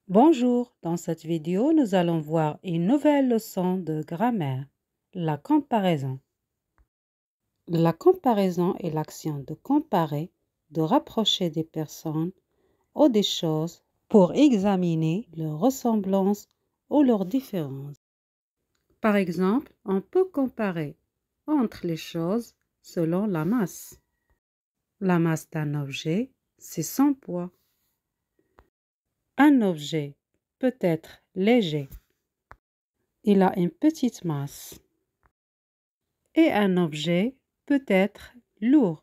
Bonjour, dans cette vidéo, nous allons voir une nouvelle leçon de grammaire, la comparaison. La comparaison est l'action de comparer, de rapprocher des personnes ou des choses pour examiner leurs ressemblances ou leurs différences. Par exemple, on peut comparer entre les choses selon la masse. La masse d'un objet, c'est son poids. Un objet peut être léger. Il a une petite masse. Et un objet peut être lourd.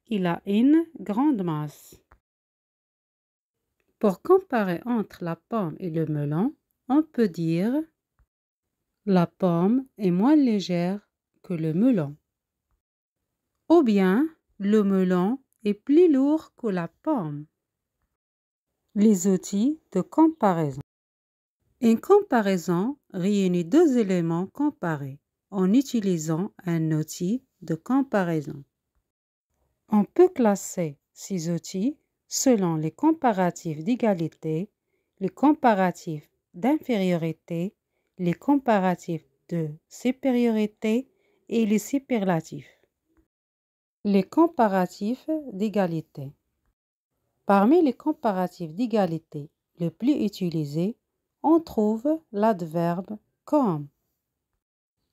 Il a une grande masse. Pour comparer entre la pomme et le melon, on peut dire la pomme est moins légère que le melon. Ou bien le melon est plus lourd que la pomme. Les outils de comparaison. Une comparaison réunit deux éléments comparés en utilisant un outil de comparaison. On peut classer ces outils selon les comparatifs d'égalité, les comparatifs d'infériorité, les comparatifs de supériorité et les superlatifs. Les comparatifs d'égalité. Parmi les comparatifs d'égalité les plus utilisés, on trouve l'adverbe comme.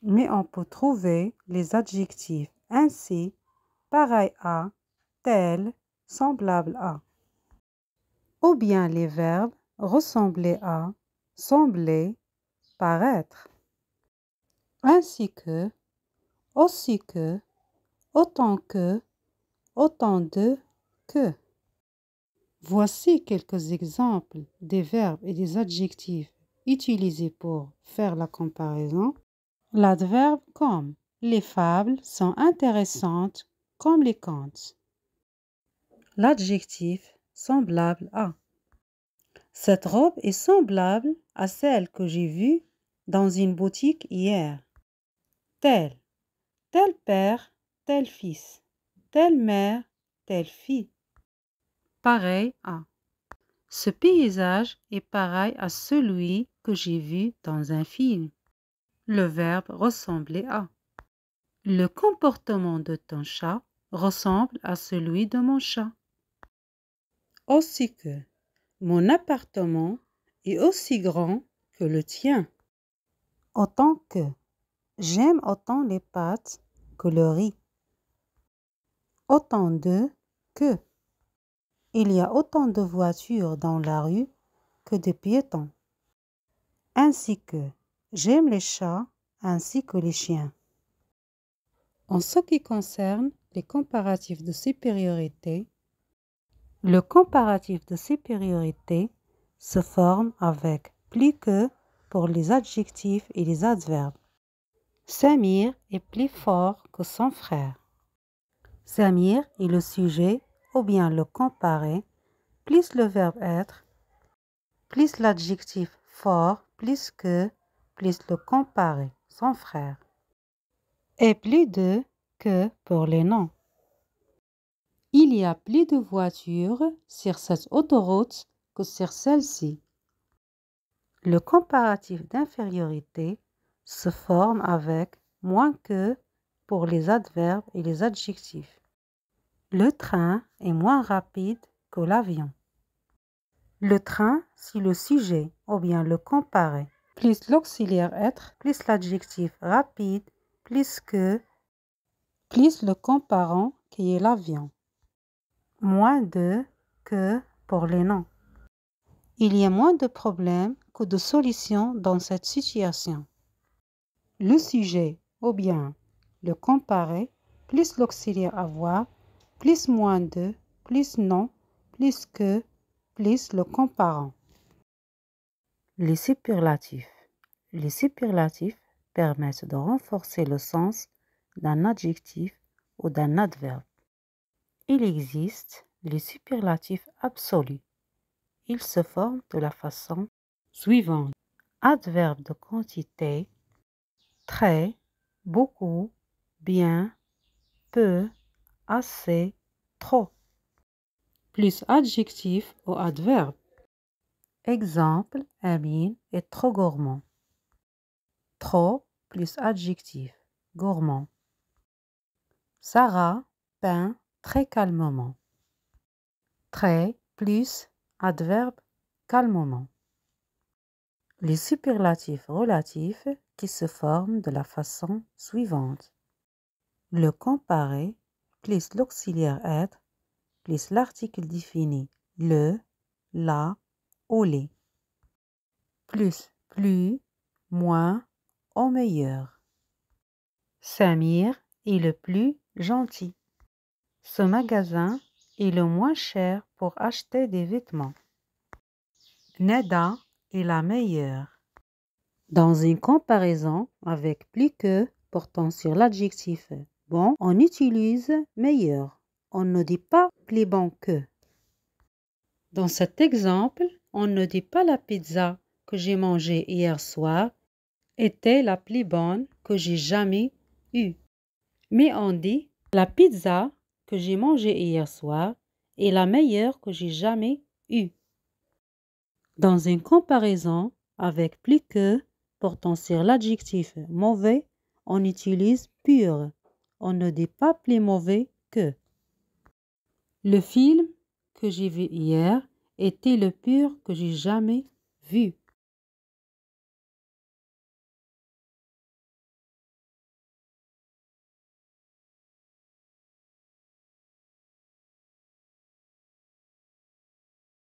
Mais on peut trouver les adjectifs ainsi, pareil à, tel, semblable à. Ou bien les verbes ressembler à, sembler, paraître. Ainsi que, aussi que, autant que, autant de, que. Voici quelques exemples des verbes et des adjectifs utilisés pour faire la comparaison. L'adverbe comme. Les fables sont intéressantes comme les contes. L'adjectif semblable à. Cette robe est semblable à celle que j'ai vue dans une boutique hier. Tel père, tel fils, telle mère, telle fille. Pareil à. Ce paysage est pareil à celui que j'ai vu dans un film. Le verbe ressembler à. Le comportement de ton chat ressemble à celui de mon chat. Aussi que. Mon appartement est aussi grand que le tien. Autant que. J'aime autant les pâtes que le riz. Autant de que. Il y a autant de voitures dans la rue que de piétons. Ainsi que. J'aime les chats ainsi que les chiens. En ce qui concerne les comparatifs de supériorité, le comparatif de supériorité se forme avec plus que pour les adjectifs et les adverbes. Samir est plus fort que son frère. Samir est le sujet ou bien le comparer, plus le verbe être, plus l'adjectif fort, plus que, plus le comparer, son frère. Et plus de que pour les noms. Il y a plus de voitures sur cette autoroute que sur celle-ci. Le comparatif d'infériorité se forme avec moins que pour les adverbes et les adjectifs. Le train est moins rapide que l'avion. Le train, c'est le sujet ou bien le comparer, plus l'auxiliaire être, plus l'adjectif rapide, plus que, plus le comparant qui est l'avion. Moins de que pour les noms. Il y a moins de problèmes que de solutions dans cette situation. Le sujet ou bien le comparer, plus l'auxiliaire avoir, plus moins de, plus non, plus que, plus le comparant. Les superlatifs. Les superlatifs permettent de renforcer le sens d'un adjectif ou d'un adverbe. Il existe les superlatifs absolus. Ils se forment de la façon suivante. Adverbe de quantité, très, beaucoup, bien, peu, assez, trop. Plus adjectif ou adverbe. Exemple, Amine est trop gourmand. Trop plus adjectif, gourmand. Sarah peint très calmement. Très plus adverbe calmement. Les superlatifs relatifs qui se forment de la façon suivante. Le comparé plus l'auxiliaire être plus l'article défini le, la ou les. Plus, moins, au meilleur. Samir est le plus gentil. Ce magasin est le moins cher pour acheter des vêtements. Neda est la meilleure. Dans une comparaison avec plus que portant sur l'adjectif bon, on utilise meilleur. On ne dit pas plus bon que. Dans cet exemple, on ne dit pas la pizza que j'ai mangée hier soir était la plus bonne que j'ai jamais eue. Mais on dit la pizza que j'ai mangée hier soir est la meilleure que j'ai jamais eue. Dans une comparaison avec plus que portant sur l'adjectif mauvais, on utilise pur. On ne dit pas plus mauvais que. Le film que j'ai vu hier était le pire que j'ai jamais vu.